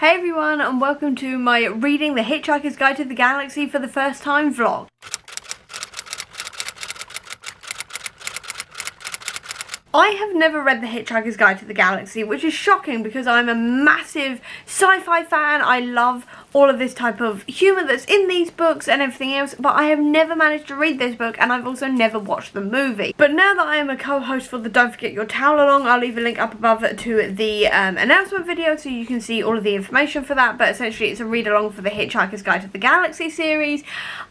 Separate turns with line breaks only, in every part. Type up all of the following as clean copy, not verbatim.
Hey everyone, and welcome to my reading The Hitchhiker's Guide to the Galaxy for the first time vlog. I have never read The Hitchhiker's Guide to the Galaxy, which is shocking because I'm a massive sci-fi fan. I love all of this type of humour that's in these books and everything else, but I have never managed to read this book, and I've also never watched the movie. But now that I am a co-host for the Don't Forget Your Towel Along, I'll leave a link up above to the announcement video so you can see all of the information for that. But essentially it's a read along for the Hitchhiker's Guide to the Galaxy series.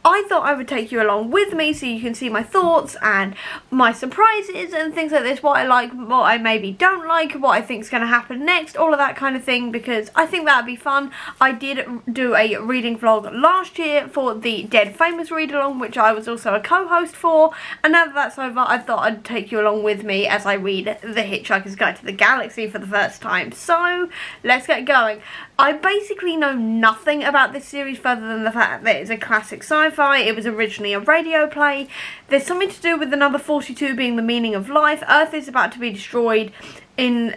I thought I would take you along with me so you can see my thoughts and my surprises and things like this, what I like, what I maybe don't like, what I think is going to happen next, all of that kind of thing, because I think that would be fun. I did do a reading vlog last year for the Dead Famous read along, which I was also a co-host for, and now that that's over I thought I'd take you along with me as I read The Hitchhiker's Guide to the Galaxy for the first time. So let's get going. I basically know nothing about this series further than the fact that it's a classic sci-fi. It was originally a radio play. There's something to do with the number 42 being the meaning of life. Earth is about to be destroyed in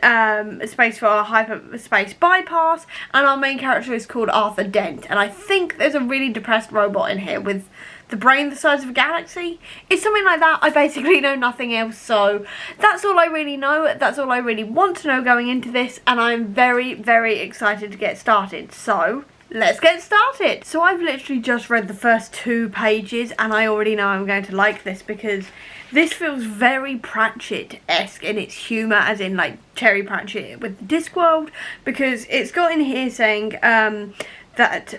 space for a hyperspace bypass, and our main character is called Arthur Dent, and I think there's a really depressed robot in here with the brain the size of a galaxy. It's something like that. I basically know nothing else, so that's all I really know. That's all I really want to know going into this, and I'm very, very excited to get started. So let's get started. So I've literally just read the first 2 pages, and I already know I'm going to like this because this feels very Pratchett-esque in its humour, as in like Terry Pratchett with the Discworld, because it's got in here saying that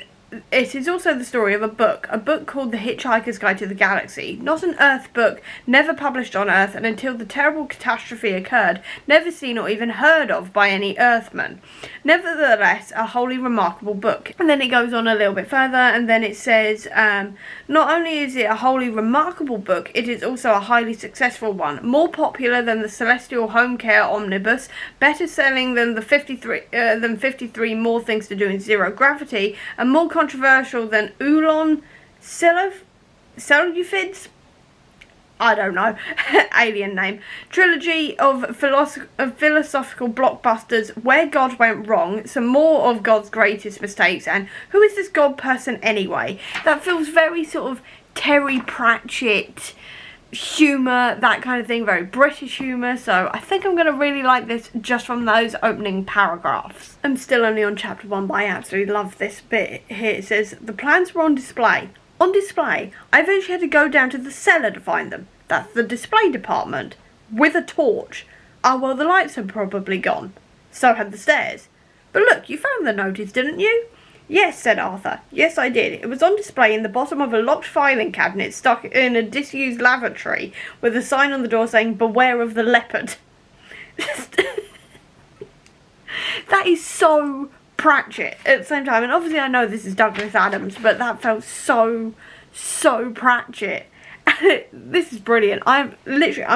it is also the story of a book called The Hitchhiker's Guide to the Galaxy. Not an Earth book, never published on Earth, and until the terrible catastrophe occurred, never seen or even heard of by any Earthmen. Nevertheless, a wholly remarkable book. And then it goes on a little bit further, and then it says, not only is it a wholly remarkable book, it is also a highly successful one. More popular than the Celestial Home Care Omnibus, better selling than the 53 More Things to Do in Zero Gravity, and more controversial than Oolong Seleucids, I don't know, alien name, trilogy of philosophical blockbusters, Where God Went Wrong, some more of God's greatest mistakes, and Who is this God person anyway? That feels very sort of Terry Pratchett humour, that kind of thing, very British humour, so I think I'm going to really like this just from those opening paragraphs. I'm still only on chapter 1, but I absolutely love this bit here. It says, the plans were on display. On display, I eventually had to go down to the cellar to find them. That's the display department. With a torch. Oh, well, the lights had probably gone. So had the stairs. But look, you found the notice, didn't you? Yes, said Arthur. Yes, I did. It was on display in the bottom of a locked filing cabinet stuck in a disused lavatory with a sign on the door saying, Beware of the leopard. That is so Pratchett at the same time. And obviously I know this is Douglas Adams, but that felt so Pratchett. This is brilliant. I'm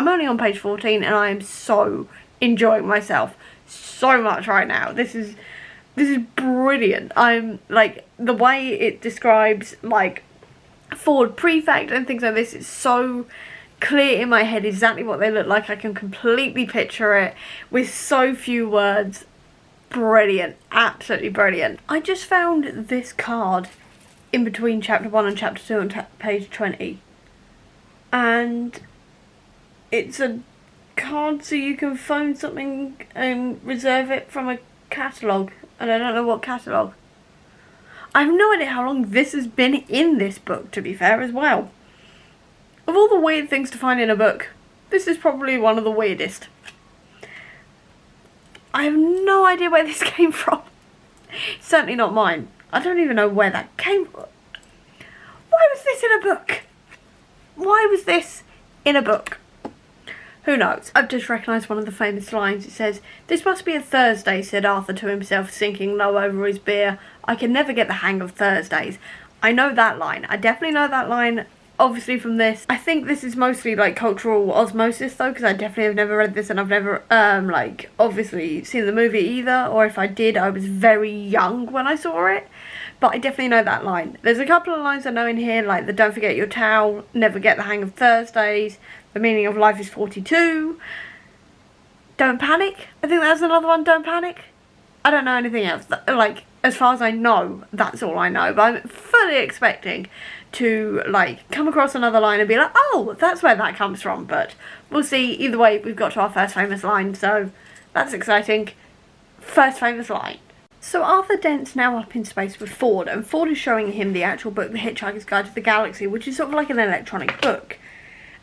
only on page 14 and I am so enjoying myself so much right now. This is brilliant. I'm like, the way it describes like Ford Prefect and things like this, it's so clear in my head exactly what they look like. I can completely picture it with so few words. Brilliant, absolutely brilliant. I just found this card in between chapter 1 and chapter 2 on page 20, and it's a card so you can phone something and reserve it from a catalogue, and I don't know what catalogue. I have no idea how long this has been in this book, to be fair, as well. Of all the weird things to find in a book, this is probably one of the weirdest. I have no idea where this came from. Certainly not mine. I don't even know where that came from. Why was this in a book? Why was this in a book? Who knows? I've just recognised one of the famous lines. It says, this must be a Thursday, said Arthur to himself, sinking low over his beer. I can never get the hang of Thursdays. I know that line. I definitely know that line, obviously, from this. I think this is mostly like cultural osmosis though, because I definitely have never read this, and I've never like obviously seen the movie either, or if I did I was very young when I saw it, but I definitely know that line. There's a couple of lines I know in here, like the Don't Forget Your Towel, Never Get the Hang of Thursdays, The Meaning of Life is 42, Don't Panic, I think that's another one, Don't Panic. I don't know anything else. Like, As far as I know, that's all I know. But I'm fully expecting to, like, come across another line and be like, oh, that's where that comes from. But we'll see. Either way, we've got to our first famous line, so that's exciting. First famous line. So Arthur Dent's now up in space with Ford, and Ford is showing him the actual book, The Hitchhiker's Guide to the Galaxy, which is sort of like an electronic book.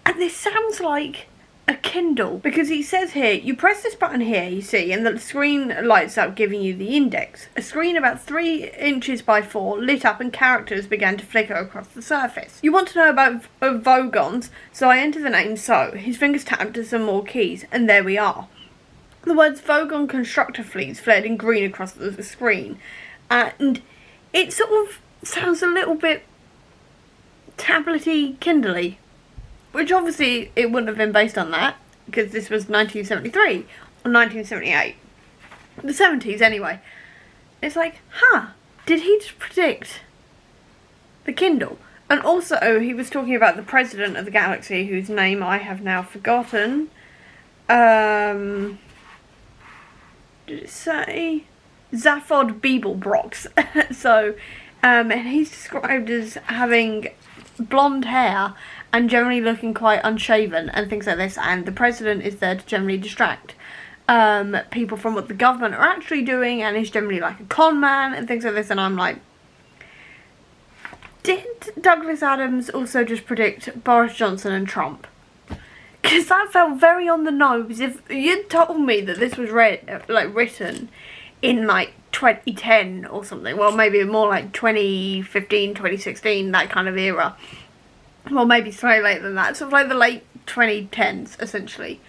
And this sounds like a Kindle, because he says here, you press this button here, you see, and the screen lights up, giving you the index. A screen about 3 inches by 4 lit up and characters began to flicker across the surface. You want to know about Vogons, so I enter the name So. His fingers tapped to some more keys, and there we are. The words Vogon constructor fleets flared in green across the screen, and it sort of sounds a little bit tablety, Kindle-y. Which obviously it wouldn't have been based on that, because this was 1973 or 1978. The 70s anyway. It's like, did he just predict the Kindle? And also, he was talking about the president of the galaxy, whose name I have now forgotten. Did it say? Zaphod Beeblebrox. So, and he's described as having blonde hair and generally looking quite unshaven and things like this, and the president is there to generally distract people from what the government are actually doing, and is generally like a con man and things like this. And I'm like, did Douglas Adams also just predict Boris Johnson and Trump? Because that felt very on the nose. If you'd told me that this was written in like 2010 or something, well, maybe more like 2015, 2016, that kind of era. Well, maybe slightly later than that, sort of like the late 2010s, essentially.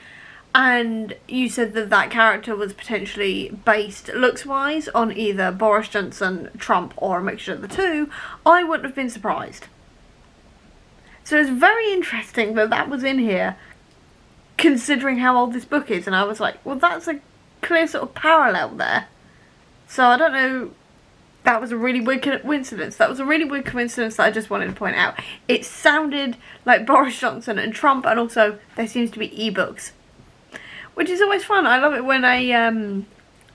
And you said that that character was potentially based, looks-wise, on either Boris Johnson, Trump, or a mixture of the two, I wouldn't have been surprised. So it's very interesting that that was in here, considering how old this book is, and I was like, well, that's a clear sort of parallel there. So I don't know. That was a really weird coincidence. That was a really weird coincidence that I just wanted to point out. It sounded like Boris Johnson and Trump, and also there seems to be ebooks, which is always fun. I love it when a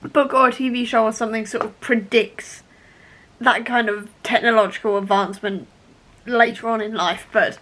book or a TV show or something sort of predicts that kind of technological advancement later on in life. But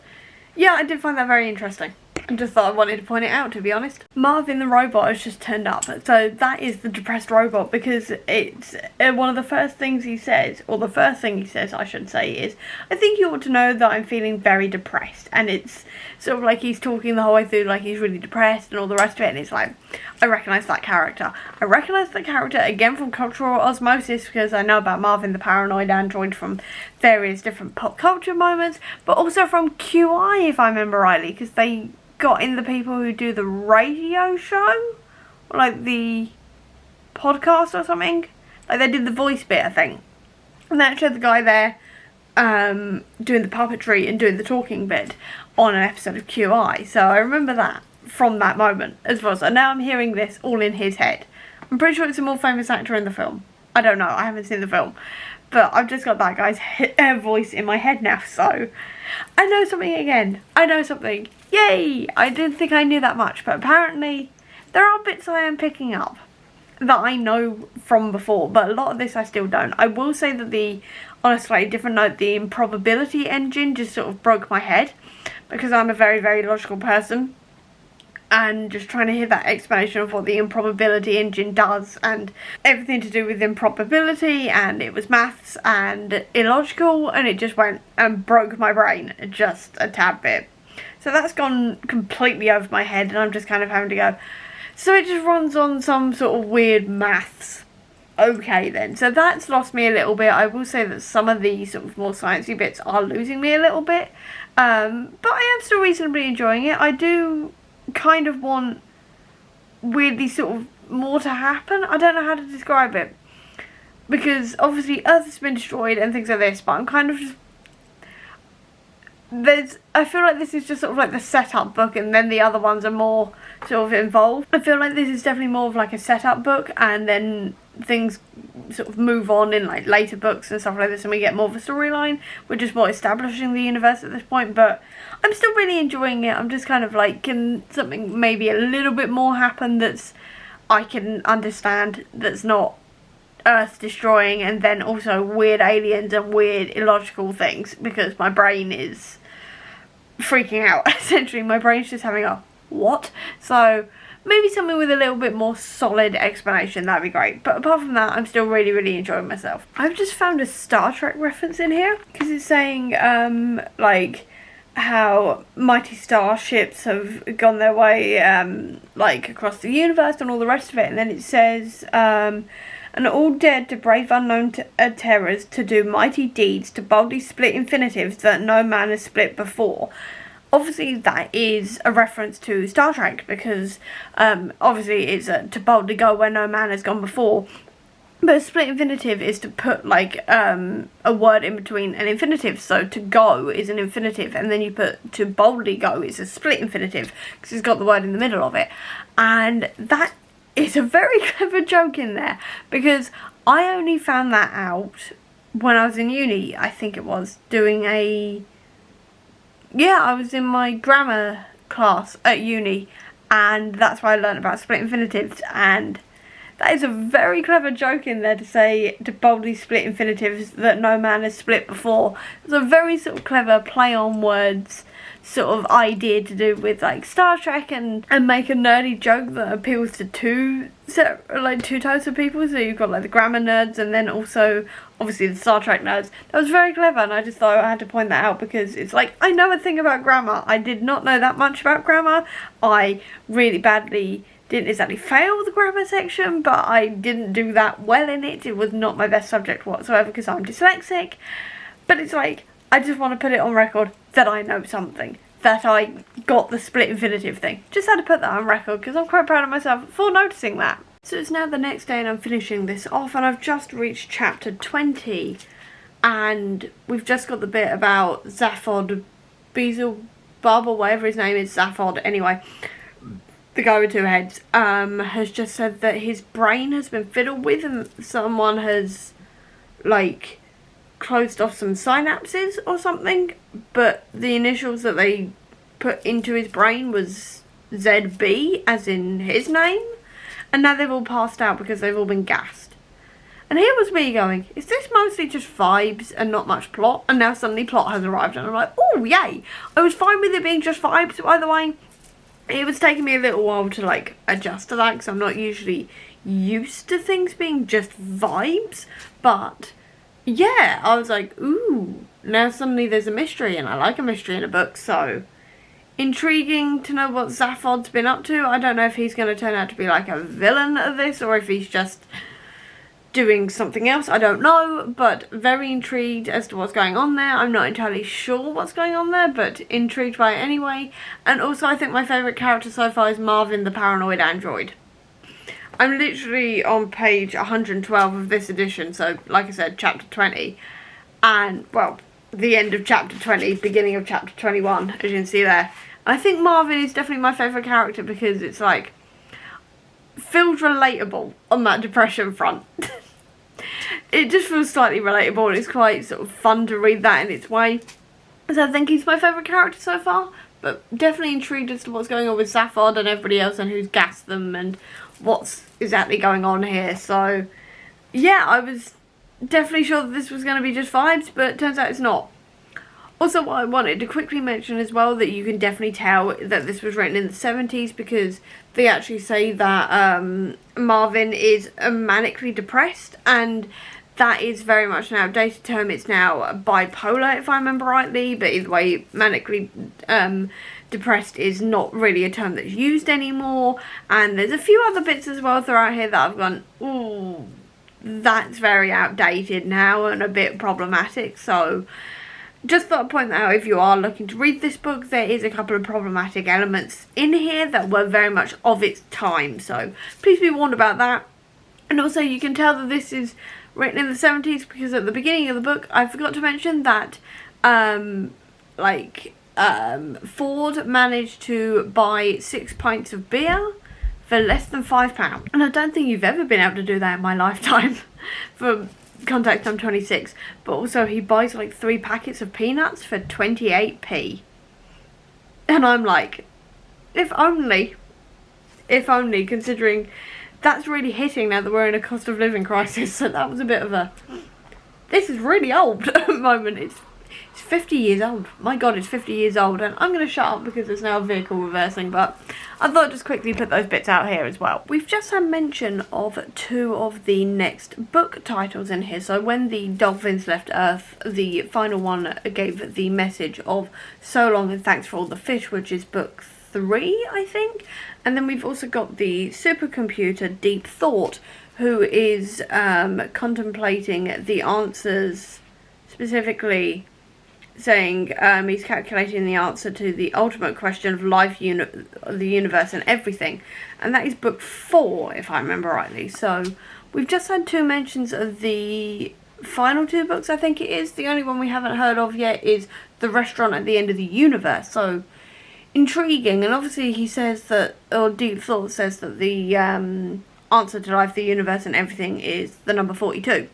yeah, I did find that very interesting. I just thought I wanted to point it out, to be honest. Marvin the robot has just turned up. So that is the depressed robot, because it's one of the first things he says, or the first thing he says, I should say, is, I think you ought to know that I'm feeling very depressed. And it's sort of like he's talking the whole way through like he's really depressed and all the rest of it. And it's like, I recognise that character. I recognise that character, again, from cultural osmosis, because I know about Marvin the paranoid android from various different pop culture moments, but also from QI, if I remember rightly, because they got in the people who do the radio show, or like the podcast or something. Like they did the voice bit, I think. And they actually had the guy there doing the puppetry and doing the talking bit on an episode of QI. So I remember that from that moment as well. So now I'm hearing this all in his head. I'm pretty sure it's a more famous actor in the film. I don't know, I haven't seen the film. But I've just got that guy's voice in my head now, so I know something again. I know something. Yay! I didn't think I knew that much, but apparently there are bits I am picking up that I know from before, but a lot of this I still don't. I will say that on a slightly different note, the improbability engine just sort of broke my head, because I'm a very, very logical person. And just trying to hear that explanation of what the improbability engine does, and everything to do with improbability, and it was maths and illogical, and it just went and broke my brain just a tad bit. So that's gone completely over my head, and I'm just kind of having to go, so it just runs on some sort of weird maths. Okay then, so that's lost me a little bit. I will say that some of the sort of more sciencey bits are losing me a little bit, but I am still reasonably enjoying it. I do kind of want weirdly sort of more to happen. I don't know how to describe it, because obviously Earth has been destroyed and things like this, but I'm kind of just, I feel like this is just sort of like the setup book, and then the other ones are more sort of involved. I feel like this is definitely more of like a setup book, and then things sort of move on in like later books and stuff like this, and we get more of a storyline. We're just more establishing the universe at this point, but I'm still really enjoying it. I'm just kind of like, can something maybe a little bit more happen that's I can understand, that's not earth destroying, and then also weird aliens and weird illogical things, because my brain is freaking out. Essentially, my brain's just having a what? So maybe something with a little bit more solid explanation, that'd be great. But apart from that, I'm still really, really enjoying myself. I've just found a Star Trek reference in here, because it's saying, like, how mighty starships have gone their way, like, across the universe and all the rest of it. And then it says, and all dared to brave unknown terrors, to do mighty deeds, to boldly split infinitives that no man has split before. Obviously that is a reference to Star Trek, because obviously it's to boldly go where no man has gone before. But a split infinitive is to put like a word in between an infinitive. So to go is an infinitive, and then you put to boldly go is a split infinitive, because it's got the word in the middle of it. And that is a very clever joke in there, because I only found that out when I was in uni, I think it was, doing a... Yeah, I was in my grammar class at uni, and that's why I learned about split infinitives, and that is a very clever joke in there to say to boldly split infinitives that no man has split before. It's a very sort of clever play on words sort of idea to do with like Star Trek, and make a nerdy joke that appeals to two types of people. So you've got like the grammar nerds, and then also obviously the Star Trek nerds. That was very clever, and I just thought I had to point that out, because it's like, I know a thing about grammar. I did not know that much about grammar. I really badly didn't exactly fail the grammar section, but I didn't do that well in it. It was not my best subject whatsoever, because I'm dyslexic. But it's like, I just want to put it on record that I know something, that I got the split infinitive thing. Just had to put that on record, because I'm quite proud of myself for noticing that. So it's now the next day and I'm finishing this off, and I've just reached chapter 20, and we've just got the bit about Zaphod Beelzebub, or whatever his name is, Zaphod, anyway, the guy with two heads, has just said that his brain has been fiddled with, and someone has, like, closed off some synapses or something, but the initials that they put into his brain was ZB, as in his name, and now they've all passed out because they've all been gassed. And here was me going, is this mostly just vibes and not much plot? And now suddenly plot has arrived, and I'm like, oh yay! I was fine with it being just vibes, by the way. It was taking me a little while to like adjust to that, because I'm not usually used to things being just vibes, but yeah, I was like, ooh, now suddenly there's a mystery, and I like a mystery in a book, so intriguing to know what Zaphod's been up to. I don't know if he's going to turn out to be like a villain of this, or if he's just doing something else, I don't know, but very intrigued as to what's going on there. I'm not entirely sure what's going on there, but intrigued by it anyway. And also I think my favourite character so far is Marvin the paranoid android. I'm literally on page 112 of this edition, so like I said, chapter 20, and well, the end of chapter 20, beginning of chapter 21, as you can see there. And I think Marvin is definitely my favourite character, because it's like, feels relatable on that depression front. It just feels slightly relatable, and it's quite sort of fun to read that in its way. So I think he's my favourite character so far, but definitely intrigued as to what's going on with Zaphod and everybody else, and who's gassed them, and what's exactly going on here. So yeah, I was definitely sure that this was going to be just vibes, but it turns out it's not. Also, what I wanted to quickly mention as well, that you can definitely tell that this was written in the 70s, because they actually say that Marvin is manically depressed, and that is very much an outdated term. It's now bipolar, if I remember rightly, but either way, manically depressed is not really a term that's used anymore. And there's a few other bits as well throughout here that I've gone, ooh, that's very outdated now and a bit problematic. So just thought I'd point that out. If you are looking to read this book, there is a couple of problematic elements in here that were very much of its time, so please be warned about that. And also you can tell that this is written in the 70s, because at the beginning of the book I forgot to mention that Ford managed to buy 6 pints of beer for less than £5, and I don't think you've ever been able to do that in my lifetime. For context, I'm 26, but also he buys like 3 packets of peanuts for 28p, and I'm like, if only, considering that's really hitting now that we're in a cost of living crisis. So that was a bit of a, this is really old moment. It's 50 years old. My god, it's 50 years old. And I'm going to shut up because there's now a vehicle reversing, but I thought I'd just quickly put those bits out here as well. We've just had mention of 2 of the next book titles in here. So When the Dolphins Left Earth, the final one gave the message of so long and thanks for all the fish, which is book 3, I think. And then we've also got the supercomputer Deep Thought, who is contemplating the answers, specifically saying he's calculating the answer to the ultimate question of life, the universe and everything. And that is book 4, if I remember rightly. So we've just had 2 mentions of the final 2 books, I think it is. The only one we haven't heard of yet is The Restaurant at the End of the Universe. So intriguing. And obviously he says that, or Deep Thought says that the answer to life, the universe and everything is the number 42.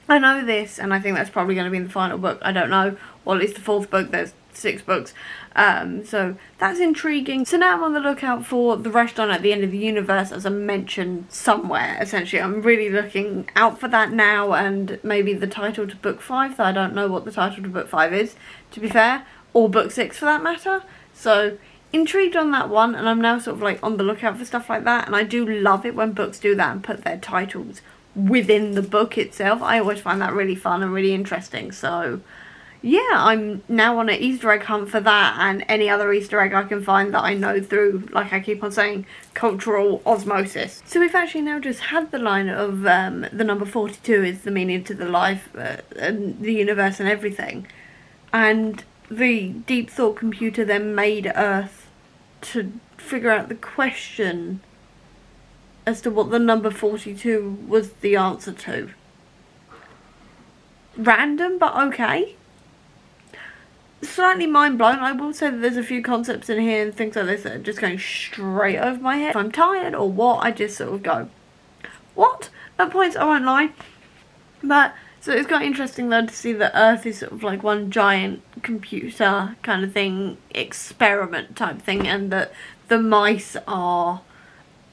I know this, and I think that's probably going to be in the final book. I don't know. Well, at least the 4th book. There's 6 books. So that's intriguing. So now I'm on the lookout for The Restaurant at the End of the Universe as a mention somewhere, essentially. I'm really looking out for that now, and maybe the title to book 5, though I don't know what the title to book 5 is, to be fair. Or book 6 for that matter. So intrigued on that one, and I'm now sort of like on the lookout for stuff like that. And I do love it when books do that and put their titles within the book itself. I always find that really fun and really interesting. So yeah, I'm now on an Easter egg hunt for that and any other Easter egg I can find that I know through, like I keep on saying, cultural osmosis. So we've actually now just had the line of the number 42 is the meaning to the life and the universe and everything, and the Deep Thought computer then made Earth to figure out the question as to what the number 42 was the answer to. Random, but okay. Slightly mind blown. I will say that there's a few concepts in here and things like this that are just going straight over my head. If I'm tired or what, I just sort of go, what? At points, I won't lie. But, so it's quite interesting though to see that Earth is sort of like one giant computer kind of thing, experiment type thing, and that the mice are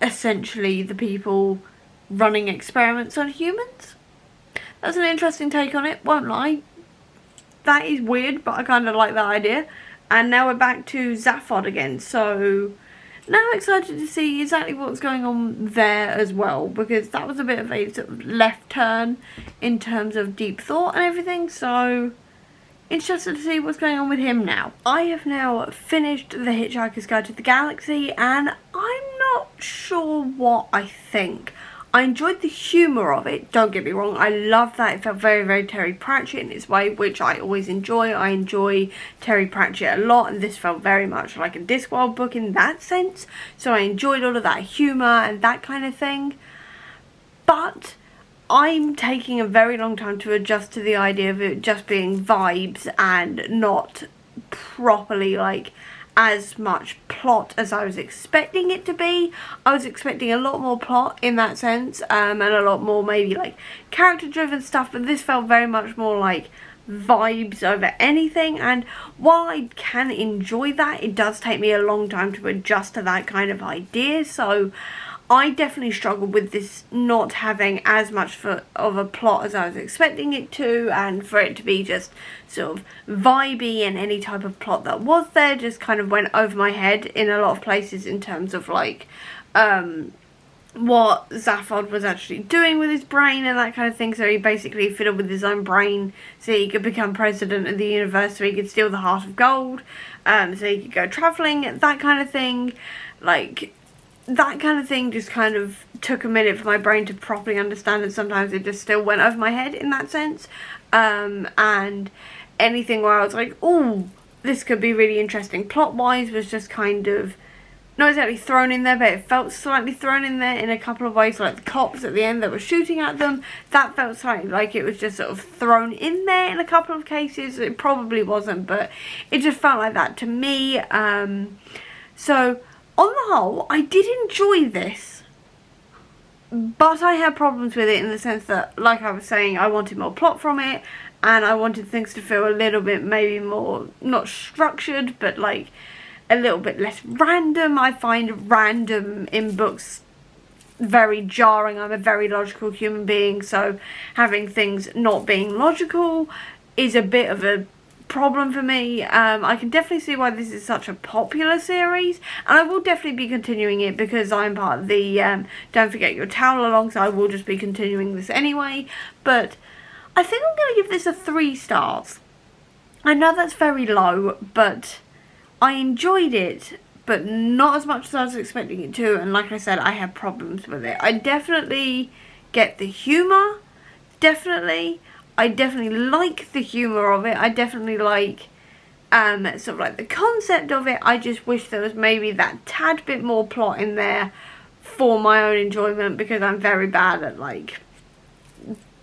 essentially the people running experiments on humans. That's an interesting take on it, won't lie. That is weird, but I kind of like that idea. And now we're back to Zaphod again, so now I'm excited to see exactly what's going on there as well, because that was a bit of a sort of left turn in terms of Deep Thought and everything, so interested to see what's going on with him now. I have now finished The Hitchhiker's Guide to the Galaxy, and I'm not sure what I think. I enjoyed the humour of it, don't get me wrong. I love that. It felt very, very Terry Pratchett in its way, which I always enjoy. I enjoy Terry Pratchett a lot, and this felt very much like a Discworld book in that sense. So I enjoyed all of that humour and that kind of thing. But I'm taking a very long time to adjust to the idea of it just being vibes and not properly like as much plot as I was expecting it to be. I was expecting a lot more plot in that sense, and a lot more maybe like character driven stuff, but this felt very much more like vibes over anything. And while I can enjoy that, it does take me a long time to adjust to that kind of idea. So I definitely struggled with this not having as much of a plot as I was expecting it to, and for it to be just sort of vibey, and any type of plot that was there just kind of went over my head in a lot of places in terms of like what Zaphod was actually doing with his brain and that kind of thing. So he basically fiddled with his own brain so he could become president of the universe, so he could steal the heart of gold, so he could go travelling, that kind of thing. Like, that kind of thing just kind of took a minute for my brain to properly understand, and sometimes it just still went over my head in that sense. And anything where I was like, oh, this could be really interesting plot-wise was just kind of not exactly thrown in there, but it felt slightly thrown in there in a couple of ways. Like the cops at the end that were shooting at them, that felt slightly like it was just sort of thrown in there in a couple of cases. It probably wasn't, but it just felt like that to me. So on the whole, I did enjoy this, but I had problems with it in the sense that, like I was saying, I wanted more plot from it, and I wanted things to feel a little bit maybe more, not structured, but like a little bit less random. I find random in books very jarring. I'm a very logical human being, so having things not being logical is a bit of a problem for me. I can definitely see why this is such a popular series, and I will definitely be continuing it because I'm part of the Don't Forget Your Towel along, so I will just be continuing this anyway. But I think I'm going to give this a 3 stars. I know that's very low, but I enjoyed it, but not as much as I was expecting it to, and like I said, I have problems with it. I definitely get the humour, definitely. I definitely like the humour of it. I definitely like sort of like the concept of it. I just wish there was maybe that tad bit more plot in there for my own enjoyment, because I'm very bad at like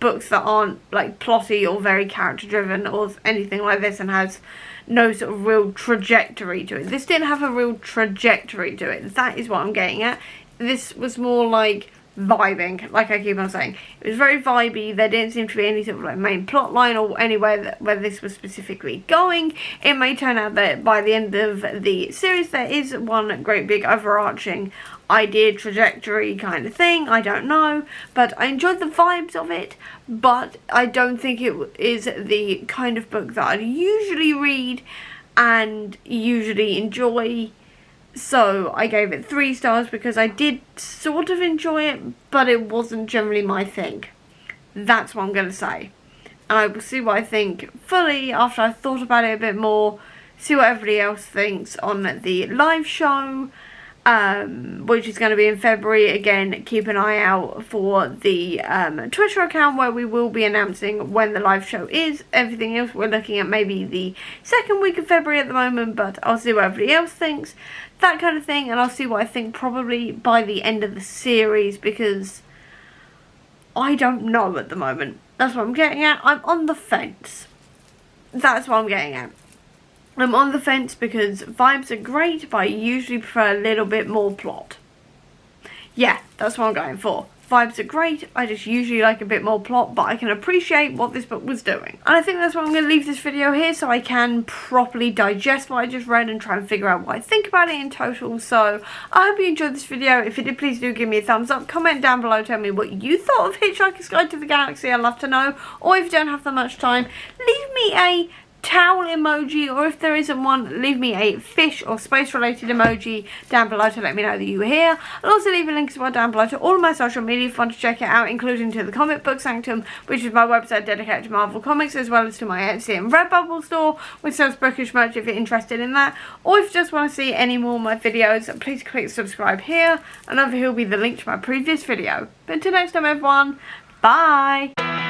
books that aren't like plotty or very character driven or anything like this and has no sort of real trajectory to it. This didn't have a real trajectory to it. That is what I'm getting at. This was more like vibing, like I keep on saying. It was very vibey. There didn't seem to be any sort of like main plot line or anywhere where this was specifically going. It may turn out that by the end of the series there is one great big overarching idea, trajectory kind of thing. I don't know, but I enjoyed the vibes of it, but I don't think it is the kind of book that I'd usually read and usually enjoy. So I gave it 3 stars because I did sort of enjoy it, but it wasn't generally my thing. That's what I'm going to say. And I will see what I think fully after I've thought about it a bit more, see what everybody else thinks on the live show, which is going to be in February. Again, keep an eye out for the Twitter account where we will be announcing when the live show is. Everything else we're looking at maybe the 2nd week of February at the moment, but I'll see what everybody else thinks, that kind of thing, and I'll see what I think probably by the end of the series, because I don't know at the moment. That's what I'm getting at. I'm on the fence. That's what I'm getting at. I'm on the fence because vibes are great, but I usually prefer a little bit more plot. Yeah, that's what I'm going for. Vibes are great, I just usually like a bit more plot, but I can appreciate what this book was doing. And I think that's why I'm going to leave this video here, so I can properly digest what I just read and try and figure out what I think about it in total. So I hope you enjoyed this video. If you did, please do give me a thumbs up. Comment down below, tell me what you thought of Hitchhiker's Guide to the Galaxy. I'd love to know. Or if you don't have that much time, leave me a towel emoji, or if there isn't one, leave me a fish or space related emoji down below to let me know that you were here. I'll also leave a link as well down below to all of my social media if you want to check it out, including to the Comic Book Sanctum, which is my website dedicated to Marvel Comics, as well as to my Etsy and Redbubble store, which sells bookish merch if you're interested in that. Or if you just want to see any more of my videos, please click subscribe here, and over here will be the link to my previous video. But until next time everyone, bye!